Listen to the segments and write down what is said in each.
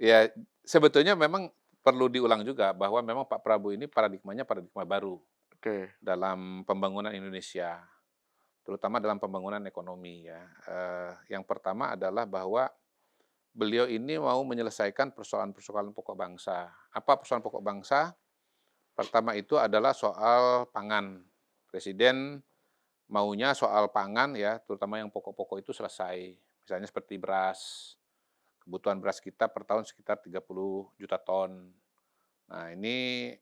Ya, sebetulnya memang perlu diulang juga bahwa memang Pak Prabowo ini paradigmanya paradigma baru Oke, dalam pembangunan Indonesia, terutama dalam pembangunan ekonomi ya. Yang pertama adalah bahwa beliau ini mau menyelesaikan persoalan-persoalan pokok bangsa. Apa persoalan pokok bangsa? Pertama itu adalah soal pangan. Presiden maunya soal pangan ya, terutama yang pokok-pokok itu selesai. Misalnya seperti beras, kebutuhan beras kita per tahun sekitar 30 juta ton. Nah ini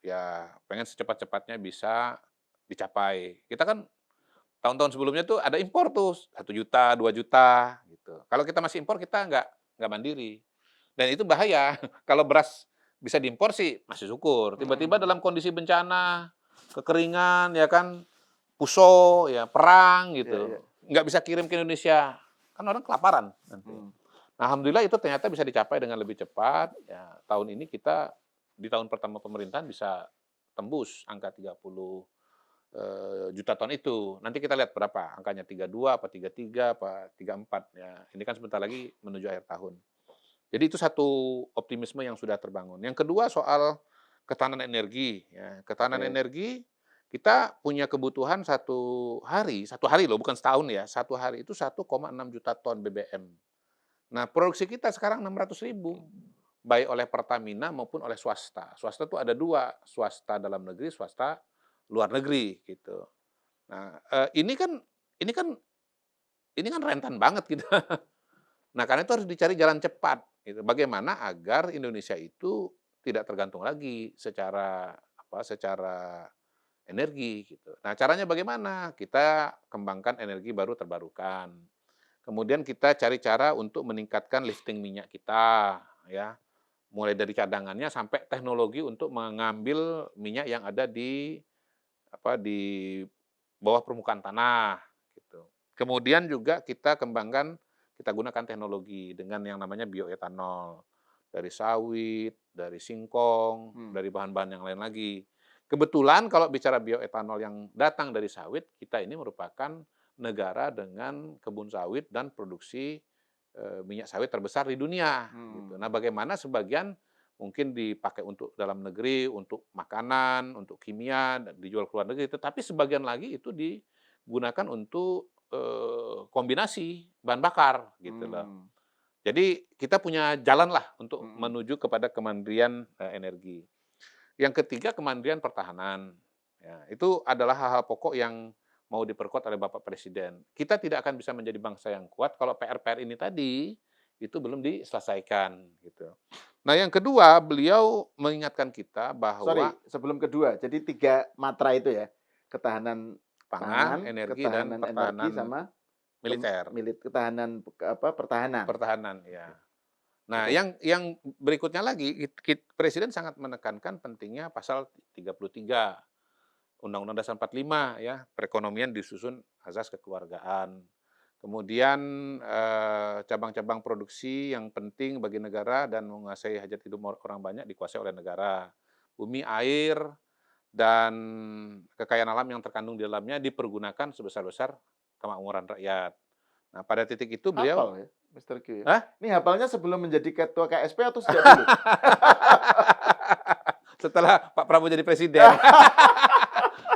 ya pengen secepat-cepatnya bisa dicapai. Kita kan tahun-tahun sebelumnya tuh ada impor tuh 1 juta, 2 juta gitu. Kalau kita masih impor kita nggak mandiri. Dan itu bahaya. Kalau beras bisa diimpor sih masih syukur. Tiba-tiba mhm, dalam kondisi bencana, kekeringan ya kan, puso ya, perang iya iya, gitu, nggak bisa kirim ke Indonesia. Kan orang kelaparan nanti. mmm, Nah, alhamdulillah itu ternyata bisa dicapai dengan lebih cepat. Ya, tahun ini kita di tahun pertama pemerintahan bisa tembus angka 30 juta ton itu. Nanti kita lihat berapa angkanya 32 apa 33 apa 34 ya. Ini kan sebentar lagi menuju akhir tahun. Jadi itu satu optimisme yang sudah terbangun. Yang kedua soal ketahanan energi ya. Ketahanan oke, energi kita punya kebutuhan satu hari loh bukan setahun ya, satu hari itu 1,6 juta ton BBM. Nah, produksi kita sekarang 600.000 baik oleh Pertamina maupun oleh swasta. Swasta tuh ada 2 swasta dalam negeri, swasta luar negeri, gitu. Nah, ini kan rentan banget gitu. Nah, karena itu harus dicari jalan cepat, gitu. Bagaimana agar Indonesia itu tidak tergantung lagi secara energi, gitu. Nah, caranya bagaimana? Kita kembangkan energi baru terbarukan. Kemudian kita cari cara untuk meningkatkan lifting minyak kita, ya. Mulai dari cadangannya sampai teknologi untuk mengambil minyak yang ada di bawah permukaan tanah, gitu. Kemudian juga kita gunakan teknologi dengan yang namanya bioetanol, dari sawit, dari singkong, mmm, dari bahan-bahan yang lain lagi. Kebetulan kalau bicara bioetanol yang datang dari sawit, kita ini merupakan negara dengan kebun sawit dan produksi, minyak sawit terbesar di dunia, gitu. mmm, Nah, bagaimana sebagian mungkin dipakai untuk dalam negeri, untuk makanan, untuk kimia, dan dijual ke luar negeri, tetapi sebagian lagi itu digunakan untuk, kombinasi bahan bakar, gitu loh. mmm, Jadi kita punya jalan lah untuk mhm, menuju kepada kemandirian, energi. Yang ketiga kemandirian pertahanan, ya, itu adalah hal-hal pokok yang mau diperkuat oleh Bapak Presiden. Kita tidak akan bisa menjadi bangsa yang kuat kalau PR-PR ini tadi, itu belum diselesaikan, gitu. Nah, yang kedua, beliau mengingatkan kita bahwa sorry, sebelum kedua, jadi 3 matra itu ya? Ketahanan pangan, pangan, energi, dan ketahanan energi, pertahanan sama militer, ketahanan pertahanan. pertahanan, ya. Oke, Nah, terus? yang berikutnya lagi, Presiden sangat menekankan pentingnya pasal 33 Undang-Undang Dasar 45 ya, perekonomian disusun azas kekeluargaan. Kemudian, cabang-cabang produksi yang penting bagi negara dan menguasai hajat hidup orang banyak dikuasai oleh negara. Bumi, air, dan kekayaan alam yang terkandung di dalamnya dipergunakan sebesar-besar kemakmuran rakyat. Nah, pada titik itu Hafal beliau ya, Mister Q ya? hah? Ini hafalnya sebelum menjadi ketua KSP atau sejak dulu? Setelah Pak Prabowo jadi presiden.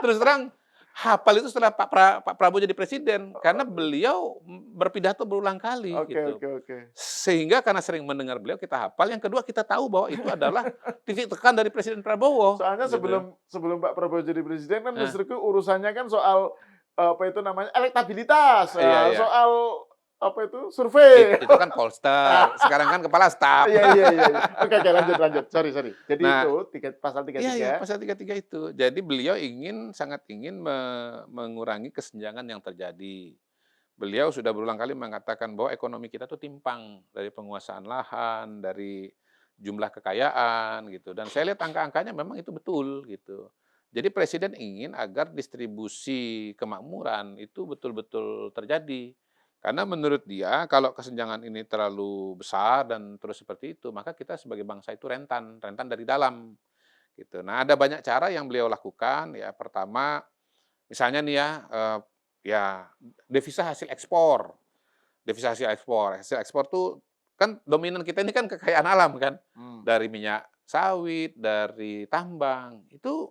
Terus terang, hafal itu setelah Pak Prabowo jadi presiden, karena beliau berpidato berulang kali Oke gitu. oke oke. Sehingga karena sering mendengar beliau kita hafal, yang kedua kita tahu bahwa itu adalah titik tekan dari Presiden Prabowo, Soalnya gitu. sebelum sebelum Pak Prabowo jadi presiden kan Nah, Mister Q urusannya kan soal, apa itu namanya, elektabilitas, iya iya, soal apa itu, survei. itu kan Polster, sekarang kan kepala staf. Iya iya iya iya. Oke oke, lanjut lanjut, sorry sorry. Jadi itu Nah, pasal tiga iya iya, tiga. pasal 33 itu. Jadi beliau sangat ingin mengurangi kesenjangan yang terjadi. Beliau sudah berulang kali mengatakan bahwa ekonomi kita tuh timpang dari penguasaan lahan, dari jumlah kekayaan gitu. Dan saya lihat angka-angkanya memang itu betul gitu. Jadi presiden ingin agar distribusi kemakmuran itu betul-betul terjadi. Karena menurut dia kalau kesenjangan ini terlalu besar dan terus seperti itu, maka kita sebagai bangsa itu rentan, rentan dari dalam gitu. Nah, ada banyak cara yang beliau lakukan ya. Pertama, misalnya nih ya, ya devisa hasil ekspor. Devisa hasil ekspor tuh kan dominan kita ini kan kekayaan alam kan, Hmm. dari minyak sawit, dari tambang, itu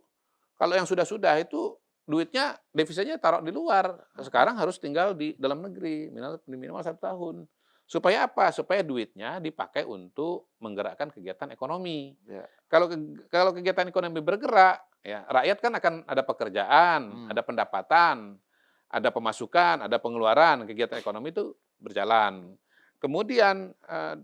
kalau yang sudah-sudah itu duitnya, devisanya taruh di luar, Mhm. sekarang harus tinggal di dalam negeri, minimal 1 tahun. Supaya apa? Supaya duitnya dipakai untuk menggerakkan kegiatan ekonomi. Ya. Kalau kegiatan ekonomi bergerak, ya rakyat kan akan ada pekerjaan, Hmm. ada pendapatan, ada pemasukan, ada pengeluaran, kegiatan ekonomi itu berjalan. Kemudian,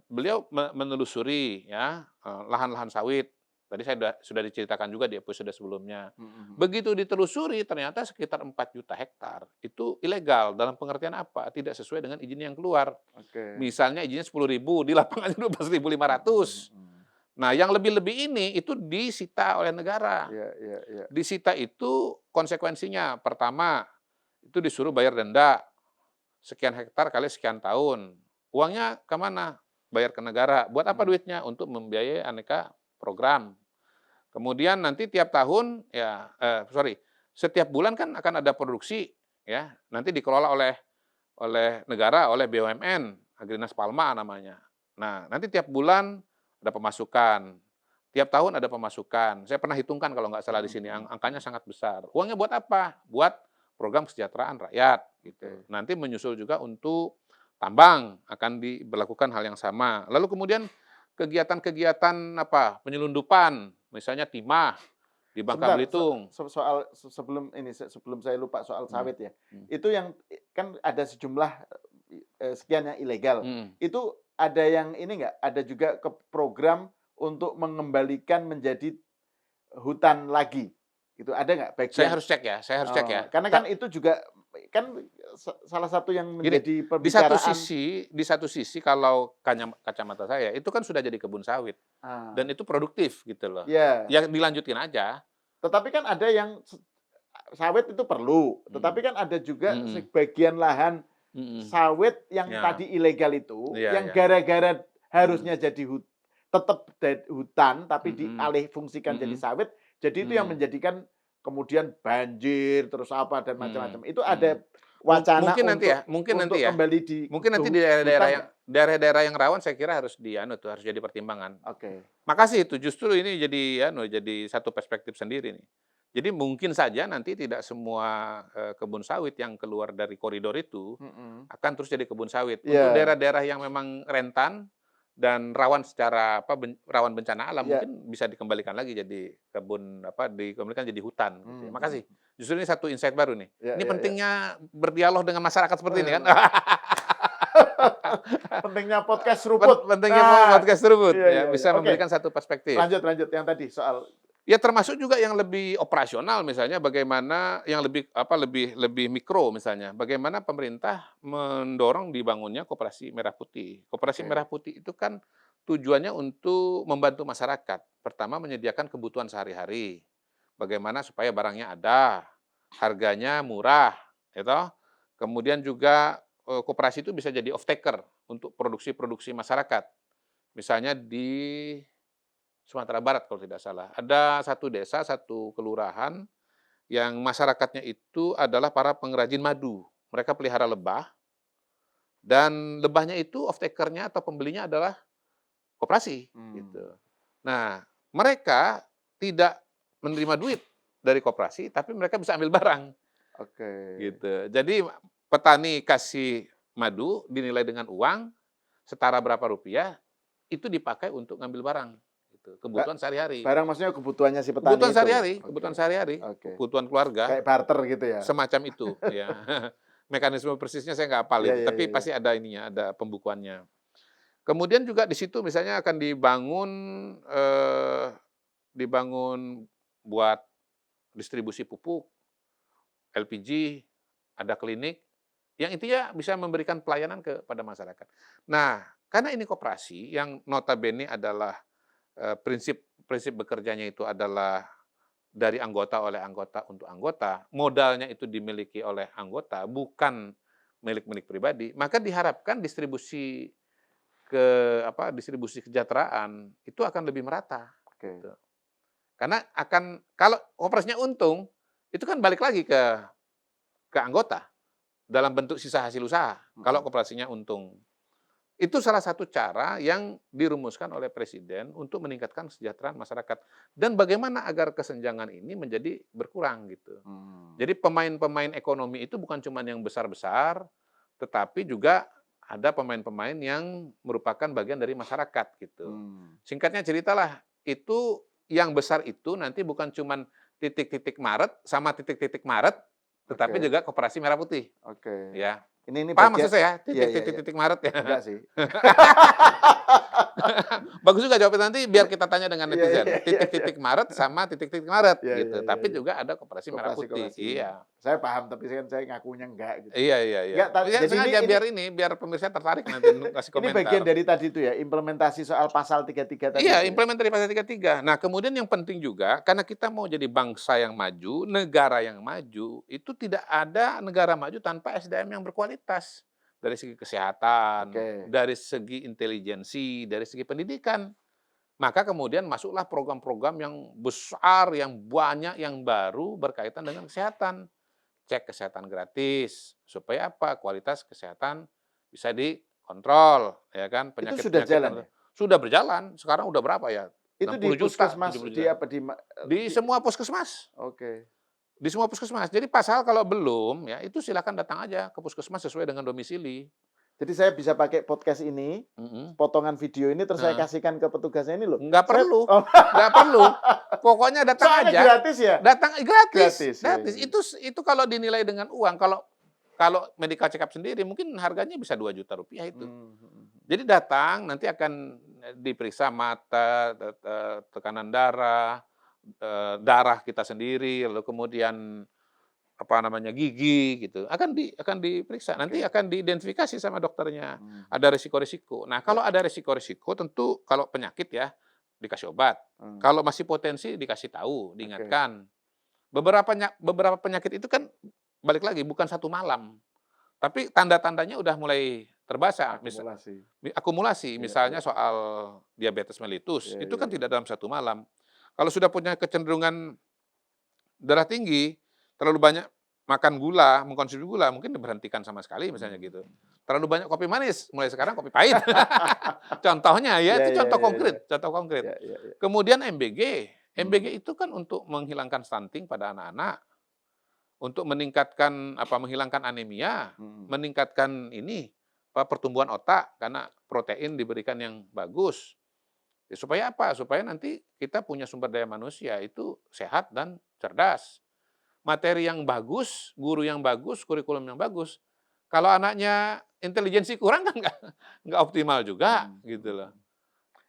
beliau menelusuri ya, lahan-lahan sawit. Tadi saya sudah diceritakan juga di episode sebelumnya. Mhm, mhm. Begitu ditelusuri ternyata sekitar 4 juta hektar itu ilegal, dalam pengertian apa? Tidak sesuai dengan izin yang keluar. Oke. Misalnya izinnya 10.000, di lapangannya Mhm, 12.500. mhm. Nah, yang lebih-lebih ini itu disita oleh negara. Iya, iya, iya. Disita itu konsekuensinya, pertama, itu disuruh bayar denda, sekian hektar kali sekian tahun. Uangnya ke mana? Bayar ke negara. Buat apa Mmm. duitnya? Untuk membiayai aneka program. Kemudian nanti tiap tahun ya, setiap bulan kan akan ada produksi ya, nanti dikelola oleh negara, oleh BUMN, Agrinas Palma namanya. Nah, nanti tiap bulan ada pemasukan, tiap tahun ada pemasukan. Saya pernah hitungkan kalau nggak salah di Mhm, sini, mhm, angkanya mhm. sangat besar. Uangnya buat apa? Buat program kesejahteraan rakyat, gitu. Oke. Nanti menyusul juga untuk tambang, akan diberlakukan hal yang sama. Lalu kemudian kegiatan-kegiatan apa, penyelundupan, misalnya timah di Bangka Sebentar, Belitung. soal sebelum ini, sebelum saya lupa soal Mhm, sawit ya. mhm, Itu yang kan ada sejumlah, sekian yang ilegal. mhm. Itu ada yang ini nggak, ada juga ke program untuk mengembalikan menjadi hutan lagi, gitu, ada nggak bagian? Saya harus cek ya. Karena kan itu juga kan salah satu yang Gini, menjadi di satu pembicaraan. sisi kalau kacamata saya, itu kan sudah jadi kebun sawit Ah, dan itu produktif gitu loh. iya, Ya dilanjutin aja. tetapi kan ada yang sawit itu perlu, tetapi Mhm, kan ada juga mhm, sebagian lahan mhm. sawit yang Ya, tadi ilegal itu, iya, yang iya. gara-gara Mhm, harusnya jadi tetap hutan, tapi mhm, dialih fungsikan jadi mhm, sawit, jadi itu yang mhm, menjadikan kemudian banjir, terus apa dan mhm, macam-macam. Itu mhm. ada wacana Mungkin nanti ya, untuk kembali di mungkin nanti di daerah-daerah hutan yang nggak? rawan saya kira harus harus jadi pertimbangan. Oke. Makasih itu, justru ini jadi satu perspektif sendiri nih. Jadi mungkin saja nanti tidak semua, kebun sawit yang keluar dari koridor itu Mhm. akan terus jadi kebun sawit. Untuk Iya, daerah-daerah yang memang rentan dan rawan secara apa, rawan bencana alam iya. mungkin bisa dikembalikan lagi jadi kebun apa, dikembalikan jadi hutan gitu ya. Mmm, mhm. Makasih. Justru ini satu insight baru nih. Iya, Ini iya, iya. pentingnya berdialog dengan masyarakat seperti ini kan. Pentingnya podcast seruput. Pentingnya Nah, podcast tersebut iya, ya, iya, iya. bisa Oke, memberikan satu perspektif. lanjut, lanjut yang tadi soal. Ya termasuk juga yang lebih operasional misalnya bagaimana yang lebih apa, lebih lebih mikro misalnya, bagaimana pemerintah mendorong dibangunnya koperasi merah putih. Koperasi Oke. merah putih itu kan tujuannya untuk membantu masyarakat. Pertama menyediakan kebutuhan sehari-hari, bagaimana supaya barangnya ada, harganya murah, ya toh. Kemudian juga, koperasi itu bisa jadi off taker untuk produksi-produksi masyarakat. Misalnya di Sumatera Barat kalau tidak salah. Ada satu desa, satu kelurahan yang masyarakatnya itu adalah para pengrajin madu. Mereka pelihara lebah dan lebahnya itu off taker-nya atau pembelinya adalah koperasi Mmm, gitu. Nah, mereka tidak menerima duit dari koperasi, tapi mereka bisa ambil barang oke. gitu. Jadi petani kasih madu dinilai dengan uang setara berapa rupiah, itu dipakai untuk ngambil barang gitu, Ba kebutuhan sehari-hari. barang maksudnya kebutuhannya si petani itu? Oke, Kebutuhan sehari-hari, oke. kebutuhan keluarga, Kayak barter gitu ya? semacam itu, ya. Mekanisme persisnya saya nggak hafal Iya, itu, iya, iya, tapi iya. pasti ada ininya, ada pembukuannya. Kemudian juga di situ misalnya akan eee, dibangun buat distribusi pupuk, LPG, ada klinik, yang intinya bisa memberikan pelayanan kepada masyarakat. Nah, karena ini koperasi yang notabene adalah, prinsip prinsip bekerjanya itu adalah dari anggota oleh anggota untuk anggota, modalnya itu dimiliki oleh anggota, bukan milik-milik pribadi, maka diharapkan distribusi kesejahteraan itu akan lebih merata, Oke. gitu. Karena kalau operasinya untung, itu kan balik lagi ke anggota dalam bentuk sisa hasil usaha, kalau Mhm. koperasinya untung. Itu salah satu cara yang dirumuskan oleh presiden untuk meningkatkan kesejahteraan masyarakat. Dan bagaimana agar kesenjangan ini menjadi berkurang gitu. Mmm, Jadi pemain-pemain ekonomi itu bukan cuma yang besar-besar, tetapi juga ada pemain-pemain yang merupakan bagian dari masyarakat gitu. mmm, Singkatnya ceritalah, itu yang besar itu nanti bukan cuman titik-titik Maret sama titik-titik Maret, tetapi oke juga Koperasi Merah Putih, oke. ya. Ini Paham bagian maksud saya? iya iya iya. Titik-titik-titik Maret ya. Enggak sih. Bagus juga jawabnya, nanti biar kita tanya dengan Iya iya netizen. iya iya. Titik-titik Maret sama titik-titik Maret Iya iya gitu. iya Tapi iya. juga ada Koperasi Merah Putih. Koperasi-koperasi. Iya. Saya paham, tapi kan saya ngakunya enggak gitu. Iya iya iya. Enggak, Ya jadi sengaja ini biar pemirsa tertarik nanti untuk kasih ini bagian komentar. dari tadi itu ya, implementasi soal pasal 33 tadi Iya, itu ya? implementasi pasal 33. Nah, kemudian yang penting juga, karena kita mau jadi bangsa yang maju, negara yang maju, itu tidak ada negara maju tanpa SDM yang berkualitas. Dari segi kesehatan, Oke. dari segi intelijensi, dari segi pendidikan. Maka kemudian masuklah program-program yang besar, yang banyak, yang baru berkaitan dengan kesehatan. Cek kesehatan gratis, supaya apa? Kualitas kesehatan bisa dikontrol, ya kan? Itu sudah Penyakit-penyakit jalan yang ya? sudah berjalan, sekarang udah berapa ya? Itu di 60 juta, puskesmas, 70 di juta. apa, Di di semua puskesmas. oke. Di semua puskesmas. Jadi pasal kalau belum, ya itu silakan datang aja ke puskesmas sesuai dengan domisili. Jadi saya bisa pakai podcast ini, Mhm, potongan video ini, terus saya heeh. kasihkan ke petugasnya ini loh. Nggak Saya perlu oh, nggak perlu. Pokoknya datang soalnya aja. gratis ya? Datang gratis, Gratis, ya ya gratis. ya. Itu kalau dinilai dengan uang, kalau kalau medical check up sendiri mungkin harganya bisa Rp2 juta itu. Mmm, mhm mhm. Jadi datang, nanti akan, diperiksa mata, tekanan darah, darah kita sendiri, lalu kemudian, apa namanya, gigi gitu, akan diperiksa, nanti Oke. akan diidentifikasi sama dokternya, Mmm, ada risiko-risiko. Nah, ya, kalau ada risiko-risiko tentu kalau penyakit ya, dikasih obat, mmm, kalau masih potensi dikasih tahu, oke. diingatkan. Beberapa penyakit itu kan balik lagi bukan satu malam, tapi tanda-tandanya udah mulai terbaca, Akumulasi. akumulasi, Iya misalnya iya. soal diabetes mellitus, Iya itu iya kan iya. tidak dalam satu malam. Kalau sudah punya kecenderungan darah tinggi, terlalu banyak makan gula, mengkonsumsi gula, mungkin diberhentikan sama sekali misalnya Mmm. gitu. Terlalu banyak kopi manis, mulai sekarang kopi pahit. Contohnya ya, Iya itu iya contoh iya iya. konkret, contoh konkret. Iya iya iya. Kemudian MBG, Mmm, MBG itu kan untuk menghilangkan stunting pada anak-anak, untuk meningkatkan menghilangkan anemia, mhm. meningkatkan ini, pertumbuhan otak karena protein diberikan yang bagus. Ya supaya apa? Supaya nanti kita punya sumber daya manusia itu sehat dan cerdas. Materi yang bagus, guru yang bagus, kurikulum yang bagus. Kalau anaknya intelijensi kurang kan nggak optimal juga Mhm gitu mhm loh. mhm.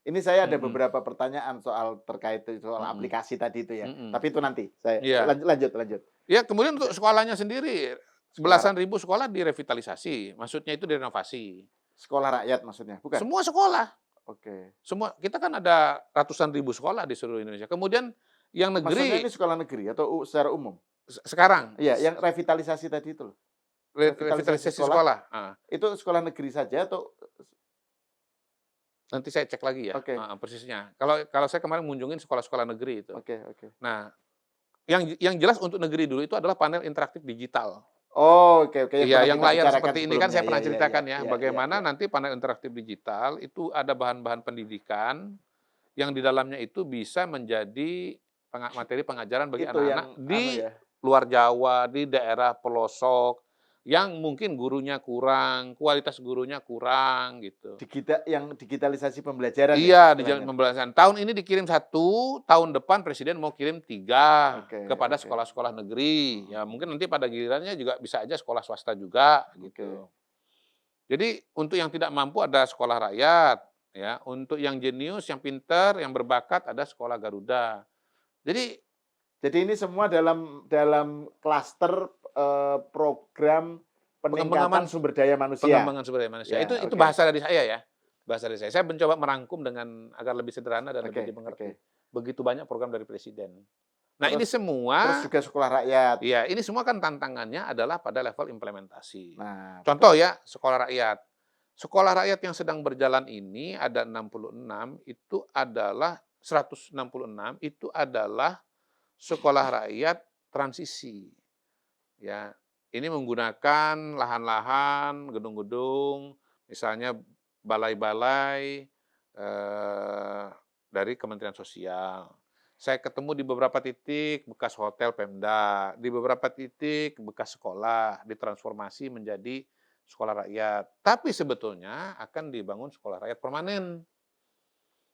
Ini saya ada Mhm, beberapa pertanyaan soal terkait soal mhm, aplikasi tadi itu ya, mhm. tapi itu nanti saya Iya. lanjut lanjut. Ya kemudian untuk Se sekolahnya sendiri, sekolah belasan ribu sekolah direvitalisasi, maksudnya itu direnovasi. sekolah rakyat maksudnya? Bukan? Semua sekolah, Oke. kita kan ada ratusan ribu sekolah di seluruh Indonesia. Kemudian yang Maksudnya negeri ini sekolah negeri atau secara umum? sekarang Iya, yang revitalisasi tadi itu loh, revitalisasi revitalisasi sekolah, sekolah, heeh. itu sekolah negeri saja atau Nanti saya cek lagi ya, oke heeh, persisnya. Kalau kalau saya kemarin ngunjungin sekolah-sekolah negeri itu. oke oke. Nah, yang jelas untuk negeri dulu itu adalah panel interaktif digital. Oh, oke oke, yang Iya, pernah yang kita layar bicarakan seperti ini kan sebelumnya. saya Ya pernah ya ya ceritakan ya, ya ya bagaimana ya. nanti panel interaktif digital itu ada bahan-bahan pendidikan yang di dalamnya itu bisa menjadi materi pengajaran bagi Itu yang anak-anak anu di ya, luar Jawa, di daerah pelosok, yang mungkin gurunya kurang, kualitas gurunya kurang gitu. yang digitalisasi pembelajaran ya Iya, di jalan istilahnya? pembelajaran. Tahun ini dikirim satu, tahun depan presiden mau kirim 3 Oke kepada oke. sekolah-sekolah negeri. Mhm Ya mhm. mungkin nanti pada gilirannya juga bisa aja sekolah swasta juga Oke. gitu. Jadi untuk yang tidak mampu ada sekolah rakyat, ya. Untuk yang jenius, yang pinter, yang berbakat ada sekolah Garuda. Jadi Jadi ini semua dalam klaster, program peningkatan pengembangan sumber daya manusia? pengembangan sumber daya manusia. Ya, Itu oke. bahasa dari saya ya, bahasa dari saya. Saya mencoba merangkum dengan agar lebih sederhana dan lebih Oke oke. dimengerti. Begitu banyak program dari presiden. Nah ini Terus terus semua juga sekolah rakyat. iya, ini semua kan tantangannya adalah pada level implementasi. Nah, Contoh betul. ya, sekolah rakyat. Sekolah rakyat yang sedang berjalan ini ada 66, itu adalah 166 itu adalah sekolah rakyat transisi, ya. Ini menggunakan lahan-lahan, gedung-gedung, misalnya balai-balai dari Kementerian Sosial. Saya ketemu di beberapa titik bekas hotel Pemda, di beberapa titik bekas sekolah, ditransformasi menjadi sekolah rakyat. Tapi sebetulnya akan dibangun sekolah rakyat permanen.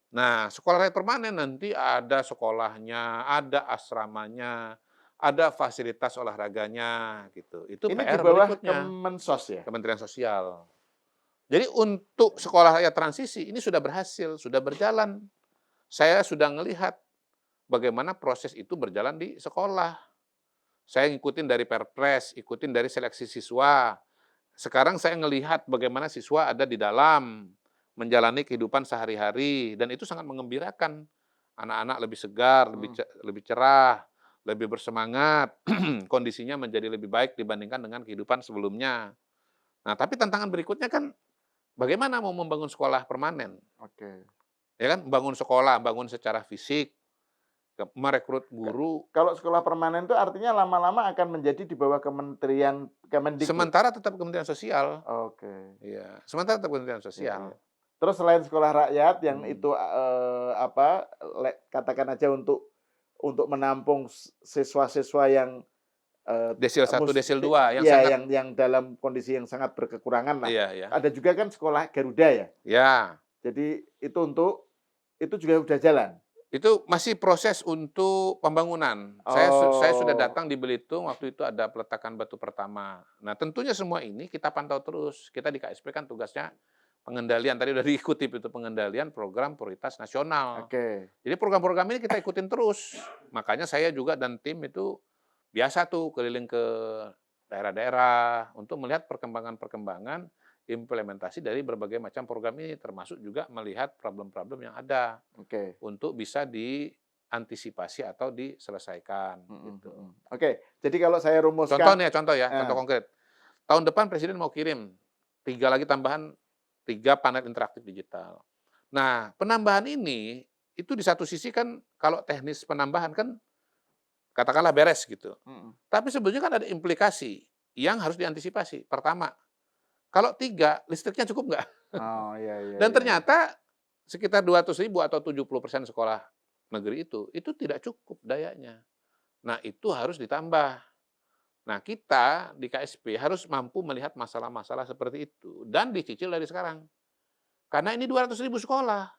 Nah, sekolah rakyat permanen nanti ada sekolahnya, ada asramanya, ada fasilitas olahraganya, gitu. Itu Ini di PR bawah berikutnya, Kemensos ya? Kementerian Sosial. Jadi untuk sekolah rakyat transisi ini sudah berhasil, sudah berjalan. Saya sudah melihat bagaimana proses itu berjalan di sekolah. Saya ngikutin dari Perpres, ikutin dari seleksi siswa. Sekarang saya ngelihat bagaimana siswa ada di dalam, menjalani kehidupan sehari-hari, dan itu sangat mengembirakan. Anak-anak lebih segar, Mhm. lebih cerah, lebih bersemangat, kondisinya menjadi lebih baik dibandingkan dengan kehidupan sebelumnya. Nah, tapi tantangan berikutnya kan bagaimana mau membangun sekolah permanen, Oke. ya kan? Bangun sekolah, bangun secara fisik, merekrut Ka guru, Kalau sekolah permanen itu artinya lama-lama akan menjadi di bawah Kementerian Kemendikbud? sementara tetap Kementerian Sosial. Oke. Iya, sementara tetap Kementerian Ya, ya. Sosial. Terus selain sekolah rakyat yang Mhm. itu, apa, katakan aja untuk menampung siswa-siswa yang, eee, Desil 1, mus Desil ti 2 yang ya sangat, yang dalam kondisi yang sangat berkekurangan lah. iya iya. Ada juga kan sekolah Garuda ya? Ya, Jadi itu juga udah jalan? itu masih proses untuk pembangunan. Saya sudah Oh, datang di Belitung, waktu itu ada peletakan batu pertama. Nah, tentunya semua ini kita pantau terus. Kita di KSP kan tugasnya pengendalian, tadi udah diikuti itu, pengendalian program prioritas nasional. oke. Jadi program-program ini kita ikutin terus. Makanya saya juga dan tim itu biasa tuh keliling ke daerah-daerah untuk melihat perkembangan-perkembangan implementasi dari berbagai macam program ini, termasuk juga melihat problem-problem yang ada Oke. untuk bisa diantisipasi atau diselesaikan, Mhm, gitu. mhm. Oke, jadi kalau saya Contoh rumuskan nih, contoh ya, contoh eh, konkret. Tahun depan Presiden mau kirim 3 lagi tambahan, 3 panel interaktif digital. Nah, penambahan ini, itu di satu sisi kan kalau teknis penambahan kan katakanlah beres gitu. mhm. Tapi sebetulnya kan ada implikasi yang harus diantisipasi. Pertama, kalau 3 listriknya cukup nggak? Oh, iya iya Dan iya iya. ternyata sekitar 200.000 atau 70% sekolah negeri itu tidak cukup dayanya. Nah, itu harus ditambah. Nah, kita di KSP harus mampu melihat masalah-masalah seperti itu dan dicicil dari sekarang. Karena ini 200.000 sekolah,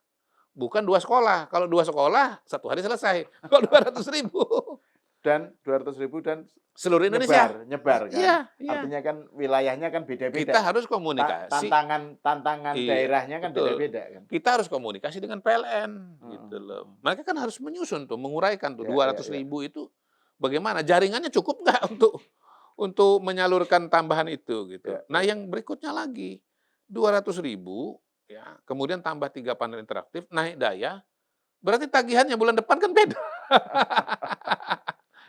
bukan 2 sekolah. Kalau 2 sekolah, 1 hari selesai. Kalau 200.000 Dan 200.000 dan seluruh Indonesia. nyebar kan. Iya iya. Artinya kan wilayahnya kan Kita beda-beda. harus komunikasi. Tantangan tantangan Iya, daerahnya kan betul. beda-beda kan. Kita harus komunikasi dengan PLN, Mhm, gitu loh. mhm. Mereka kan harus menyusun tuh, menguraikan tuh Ya dua ya ratus ya. ribu itu bagaimana, jaringannya cukup nggak untuk menyalurkan tambahan itu, gitu. Ya Nah, ya. yang berikutnya lagi, 200.000 ya, kemudian tambah 3 panel interaktif, naik daya, berarti tagihannya bulan depan kan beda.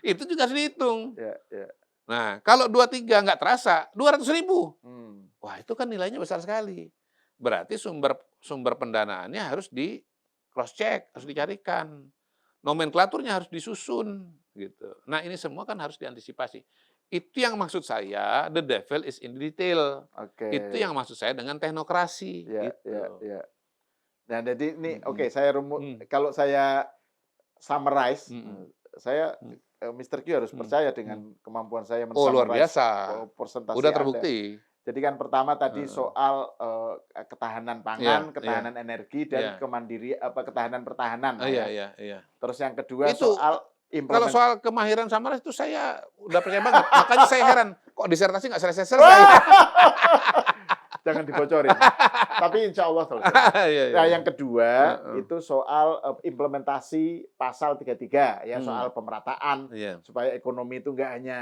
Itu juga harus dihitung. Ya ya. Nah, kalau 2 3 nggak terasa, 200.000. Mmm. Wah, itu kan nilainya besar sekali. Berarti sumber sumber pendanaannya harus di cross check, harus Mhm. dicarikan. Nomenklaturnya harus disusun, gitu. Nah, ini semua kan harus diantisipasi. Itu yang maksud saya, the devil is in the detail. Oke. Itu yang maksud saya dengan teknokrasi, Ya ya gitu. ya. Nah, jadi ini oke, Mhm. Mhm. kalau saya summarize, Mhm. saya, Mhm. Mister Q harus Mhm. percaya Mhm. dengan kemampuan saya Oh, luar men-summarize biasa. presentasi Udah Anda. terbukti. Jadi kan pertama tadi Heeh. soal, ketahanan Iya pangan, iya ketahanan energi, dan iya. ketahanan pertahanan lah Iya ya. iya iya. Terus yang kedua Itu, soal kalau implement soal kemahiran samaras itu saya udah percaya banget. Makanya saya heran, kok disertasi nggak selesai-selesai. Jangan dibocorin, tapi insya Allah selesai. Iya iya Nah, iya. yang kedua Heeh. itu soal, implementasi pasal 33 ya, Mmm, soal pemerataan iya. supaya ekonomi itu nggak hanya,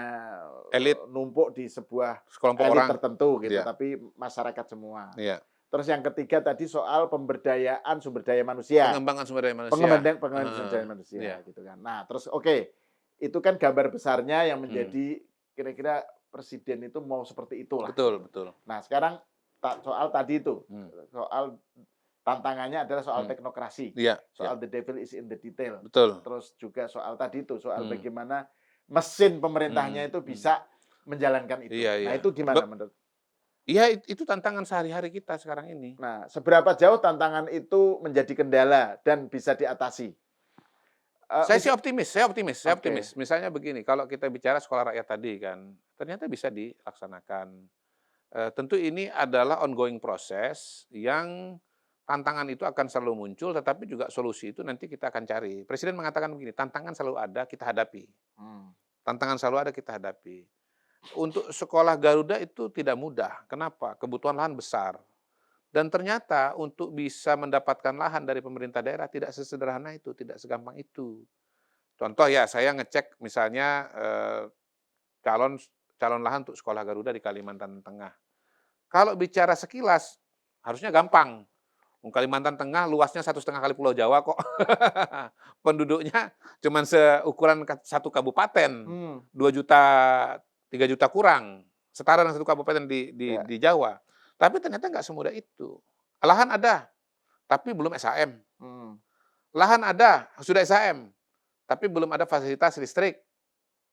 Elit, numpuk di sebuah sekelompok elit orang. tertentu gitu, Iya tapi masyarakat semua. iya. Terus yang ketiga tadi soal pemberdayaan sumber daya manusia, Pengembangan sumber daya manusia. pengembangan sumber Heeh, daya manusia iya. gitu kan. Nah, terus oke, itu kan gambar besarnya yang Mmm, menjadi kira-kira presiden itu mau seperti itulah betul gitu. betul. Nah, sekarang soal tadi itu, Mmm, soal tantangannya adalah soal mmm. teknokrasi, Iya iya, soal the devil is in the detail. betul. Terus juga soal tadi itu, soal Mmm, bagaimana mesin mhm pemerintahnya itu mhm. bisa menjalankan itu. Iya Nah, iya. itu gimana menurut? Iya, itu tantangan sehari-hari kita sekarang ini. Nah, seberapa jauh tantangan itu menjadi kendala dan bisa diatasi? Saya sih optimis saya Oke. optimis. Misalnya begini, kalau kita bicara sekolah rakyat tadi kan, ternyata bisa dilaksanakan. Tentu ini adalah ongoing proses yang tantangan itu akan selalu muncul, tetapi juga solusi itu nanti kita akan cari. Presiden mengatakan begini, "Tantangan selalu ada, kita hadapi. Hmm. Tantangan selalu ada, kita hadapi." Untuk sekolah Garuda itu tidak mudah. Kenapa? Kebutuhan lahan besar. Dan ternyata untuk bisa mendapatkan lahan dari pemerintah daerah tidak sesederhana itu, tidak segampang itu. Contoh ya, saya ngecek misalnya, calon calon lahan untuk sekolah Garuda di Kalimantan Tengah. Kalau bicara sekilas, harusnya gampang. Kalimantan Tengah luasnya 1,5 kali Pulau Jawa kok. Penduduknya cuman seukuran satu kabupaten, Hmm. 2 juta, 3 juta kurang, setara dengan satu kabupaten Ya. di Jawa. Tapi ternyata nggak semudah itu. Lahan ada, tapi belum SHM. Hmm. Lahan ada, sudah SHM, tapi belum ada fasilitas listrik,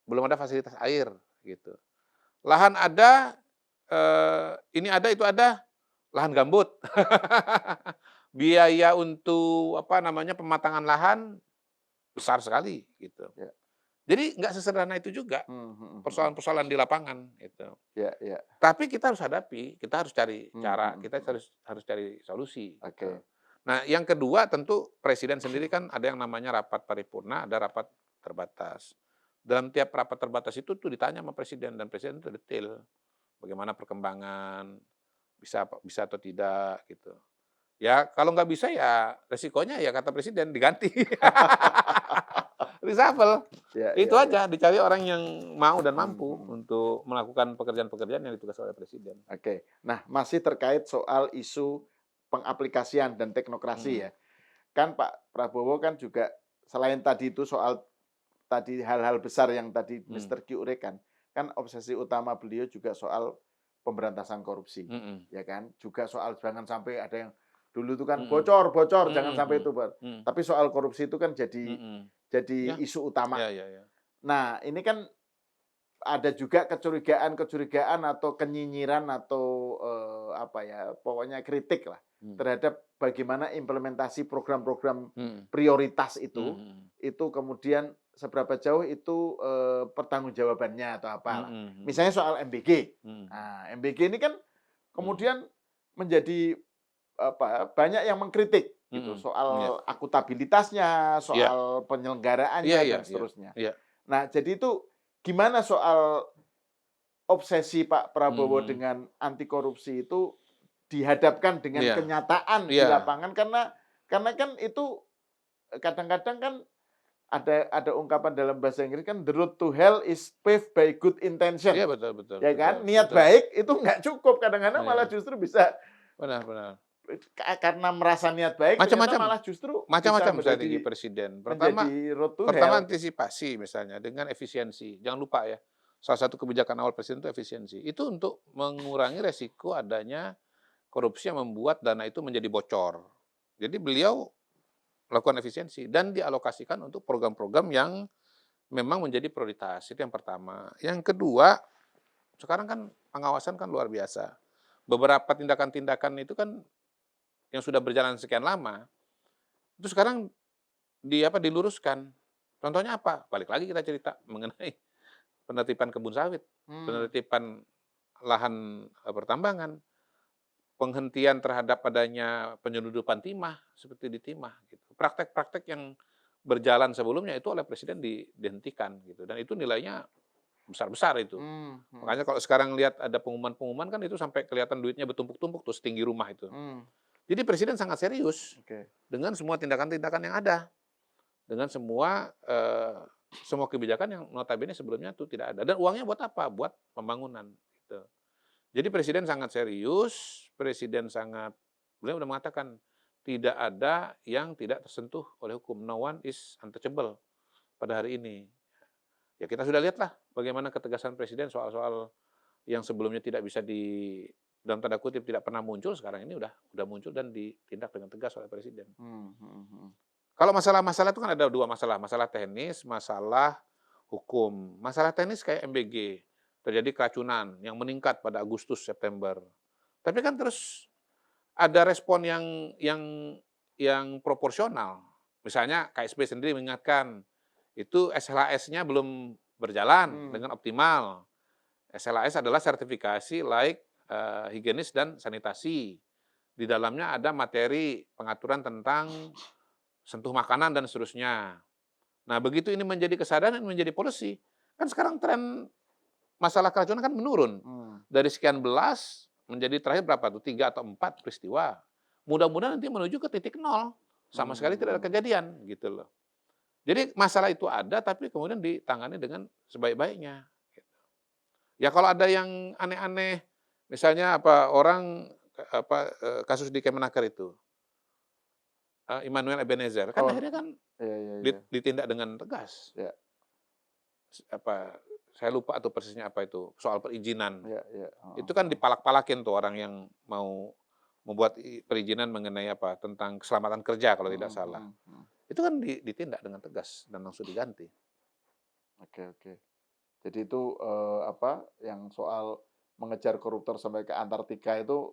belum ada fasilitas air, gitu. Lahan ada, ini ada, itu ada, lahan gambut. Biaya untuk, apa namanya, pematangan lahan besar sekali, gitu. Ya. Jadi nggak sesederhana itu juga, Hmm, hmm, hmm. persoalan-persoalan di lapangan, gitu. Ya, ya. Tapi kita harus hadapi, kita harus cari Hmm, cara, hmm, kita hmm. harus harus cari solusi, gitu. Oke. Nah, yang kedua tentu presiden sendiri kan ada yang namanya rapat paripurna, ada rapat terbatas. Dalam tiap rapat terbatas itu tuh ditanya sama presiden, dan presiden itu detail, bagaimana perkembangan, bisa atau tidak, gitu. Ya kalau nggak bisa ya resikonya ya kata presiden diganti. Reshuffle, Ya, itu ya, ya. aja, dicari orang yang mau dan Hmm, mampu hmm. untuk melakukan pekerjaan-pekerjaan yang ditugaskan oleh presiden. Oke. Nah, masih terkait soal isu pengaplikasian dan teknokrasi Mhm, ya. Kan Pak Prabowo kan juga selain tadi itu soal tadi hal-hal besar yang tadi mhm, Mister Q uraikan, kan obsesi utama beliau juga soal pemberantasan korupsi, mhm, ya kan? Juga soal jangan sampai ada yang dulu itu kan mhm, bocor, bocor, jangan mhm, sampai mhm, itu, mhm, tapi soal korupsi itu kan mhm. jadi Ya, isu utama. ya, ya, ya. Nah, ini kan ada juga kecurigaan-kecurigaan atau kenyinyiran atau, apa ya, pokoknya kritik lah Mhm, terhadap bagaimana implementasi program-program mhm, prioritas mhm, itu kemudian seberapa jauh itu, pertanggungjawabannya atau apalah. mhm, mhm, Misalnya soal MBG. mhm, Nah, MBG ini kan mhm, kemudian menjadi, apa, banyak yang mengkritik gitu mhm, iya, soal akuntabilitasnya, iya, soal iya, penyelenggaraannya iya, dan iya, seterusnya. iya, Nah, jadi itu gimana soal obsesi Pak Prabowo mhm, dengan anti korupsi itu dihadapkan dengan iya, kenyataan di iya, lapangan karena kan itu kadang-kadang kan ada ungkapan dalam bahasa Inggris kan, "The road to hell is paved by good intention." iya, betul, betul, Ya betul, kan? Niat betul, baik itu nggak cukup, kadang-kadang malah iya, justru bisa benar, benar. karena merasa niat baik ternyata Macam-macam, malah justru bisa macam-macam strategi menjadi presiden. Pertama menjadi road to pertama hell gitu. antisipasi misalnya dengan efisiensi. Jangan lupa ya, salah satu kebijakan awal presiden itu efisiensi. Itu untuk mengurangi resiko adanya korupsi yang membuat dana itu menjadi bocor. Jadi beliau melakukan efisiensi dan dialokasikan untuk program-program yang memang menjadi prioritas, itu yang pertama. Yang kedua, sekarang kan pengawasan kan luar biasa. Beberapa tindakan-tindakan itu kan yang sudah berjalan sekian lama, itu sekarang diluruskan. Contohnya apa? Balik lagi kita cerita mengenai penertiban kebun sawit, Hmm, penertiban lahan, pertambangan, penghentian terhadap adanya penyeludupan timah, seperti di timah gitu. Praktek-praktek yang berjalan sebelumnya itu oleh presiden dihentikan gitu, dan itu nilainya besar-besar itu. hmm, Makanya kalau sekarang lihat ada pengumuman-pengumuman kan itu sampai kelihatan duitnya bertumpuk-tumpuk tuh setinggi rumah itu. hmm, Jadi presiden sangat serius oke. dengan semua tindakan-tindakan yang ada, dengan semua kebijakan yang notabene sebelumnya itu tidak ada. Dan uangnya buat apa? Buat pembangunan gitu. Jadi presiden sangat serius, presiden sangat beliau udah mengatakan, "Tidak ada yang tidak tersentuh oleh hukum, no one is untouchable pada hari ini." Ya kita sudah lihatlah bagaimana ketegasan presiden soal-soal yang sebelumnya tidak bisa dalam tanda kutip, "tidak pernah muncul," sekarang ini udah muncul dan ditindak dengan tegas oleh presiden. Hmm. Kalau masalah-masalah itu kan ada 2 masalah, masalah teknis, masalah hukum. Masalah teknis kayak MBG, terjadi keracunan yang meningkat pada Agustus, September. Tapi kan terus ada respon yang proporsional. Misalnya KSP sendiri mengingatkan, itu SLAS-nya belum berjalan dengan optimal. SLAS adalah sertifikasi layak higienis dan sanitasi. Di dalamnya ada materi pengaturan tentang sentuh makanan dan seterusnya. Nah, begitu ini menjadi kesadaran, menjadi policy, kan sekarang tren masalah keracunan kan menurun. Dari sekian belas menjadi terakhir berapa tuh? 3 atau 4 peristiwa. Mudah-mudahan nanti menuju ke titik nol. Sama sekali tidak ada kejadian gitu loh. Jadi masalah itu ada tapi kemudian ditangani dengan sebaik-baiknya. Gitu. Ya kalau ada yang aneh-aneh, misalnya kasus di Kemenaker itu, Immanuel Ebenezer, kan akhirnya kan Iya. ditindak dengan tegas. Ya. Saya lupa tuh persisnya apa itu, soal perizinan. Iya. Itu kan dipalak-palakin tuh orang yang mau membuat perizinan mengenai tentang keselamatan kerja kalau tidak salah. Itu kan ditindak dengan tegas dan langsung diganti. Oke. Jadi itu yang soal mengejar koruptor sampai ke Antartika itu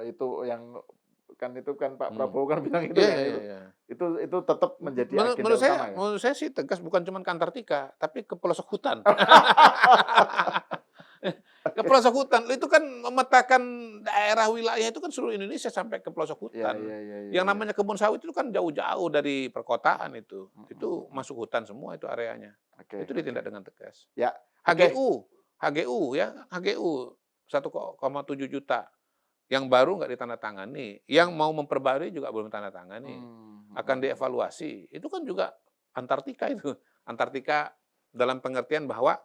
itu yang itu kan Pak Prabowo kan bilang itu kan Iya. itu tetap menjadi agenda utama ya. Menurut saya sih tegas bukan cuma ke Antartika, tapi ke pelosok hutan. Ke pelosok hutan, itu kan memetakan daerah wilayah itu kan seluruh Indonesia sampai ke pelosok hutan. Iya. Yang namanya kebun sawit itu kan jauh-jauh dari perkotaan itu. Itu masuk hutan semua itu areanya. Itu ditindak dengan tegas. Ya. HGU ya, HGU 1,7 juta. Yang baru nggak ditandatangani, yang mau memperbarui juga belum ditandatangani. Akan dievaluasi. Itu kan juga Antartika itu. Antartika dalam pengertian bahwa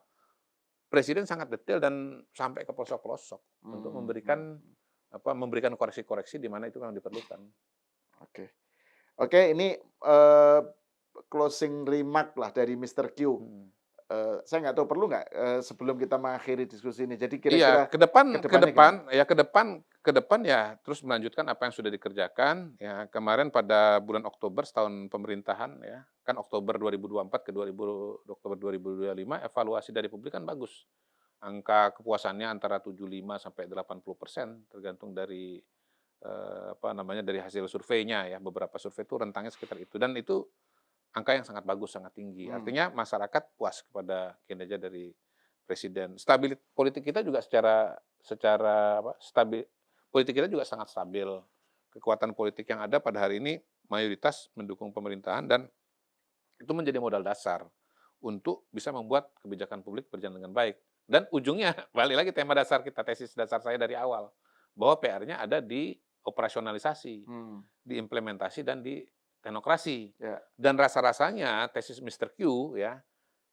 Presiden sangat detail dan sampai ke pelosok-pelosok untuk memberikan koreksi-koreksi di mana itu memang diperlukan. Oke, ini closing remark lah dari Mr. Q. Saya nggak tahu perlu nggak sebelum kita mengakhiri diskusi ini. Jadi kira-kira ke depan ya terus melanjutkan apa yang sudah dikerjakan. Ya kemarin pada bulan Oktober setahun pemerintahan ya kan Oktober 2024 ke Oktober 2025 evaluasi dari publik kan bagus. Angka kepuasannya antara 75 sampai 80% tergantung dari dari hasil surveinya ya. Beberapa survei itu rentangnya sekitar itu dan itu angka yang sangat bagus, sangat tinggi. Artinya masyarakat puas kepada kinerja dari presiden. Stabilitas politik kita juga politik kita juga sangat stabil. Kekuatan politik yang ada pada hari ini mayoritas mendukung pemerintahan dan itu menjadi modal dasar untuk bisa membuat kebijakan publik berjalan dengan baik. Dan ujungnya balik lagi tema dasar kita, tesis dasar saya dari awal bahwa PR-nya ada di operasionalisasi, di implementasi dan di teknokrasi. Dan rasa-rasanya tesis Mr. Q ya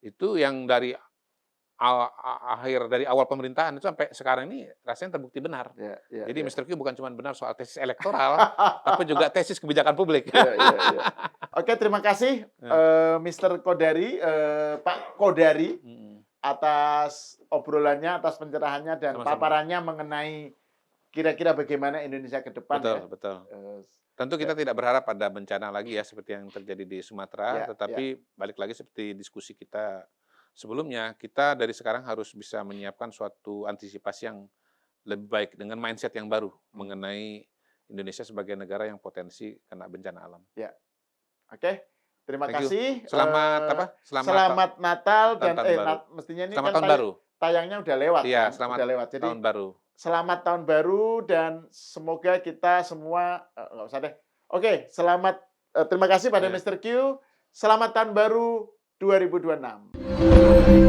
itu yang dari awal pemerintahan itu sampai sekarang ini rasanya terbukti benar. Jadi Mr. Q bukan cuma benar soal tesis elektoral, tapi juga tesis kebijakan publik. Oke, terima kasih Mr. Kodari, Pak Kodari atas obrolannya, atas pencerahannya dan paparannya mengenai kira-kira bagaimana Indonesia ke depan. Betul. Tentu kita tidak berharap ada bencana lagi ya seperti yang terjadi di Sumatera, tetapi balik lagi seperti diskusi kita sebelumnya, kita dari sekarang harus bisa menyiapkan suatu antisipasi yang lebih baik dengan mindset yang baru mengenai Indonesia sebagai negara yang potensi kena bencana alam. Oke, terima kasih. Selamat Natal dan mestinya ini selamat kan tahun baru. Tayangnya udah lewat. Iya, kan? selamat udah lewat. Jadi, tahun baru. Selamat tahun baru dan semoga kita semua nggak usah deh. Oke, terima kasih pada Mr. Q. Selamat tahun baru 2026.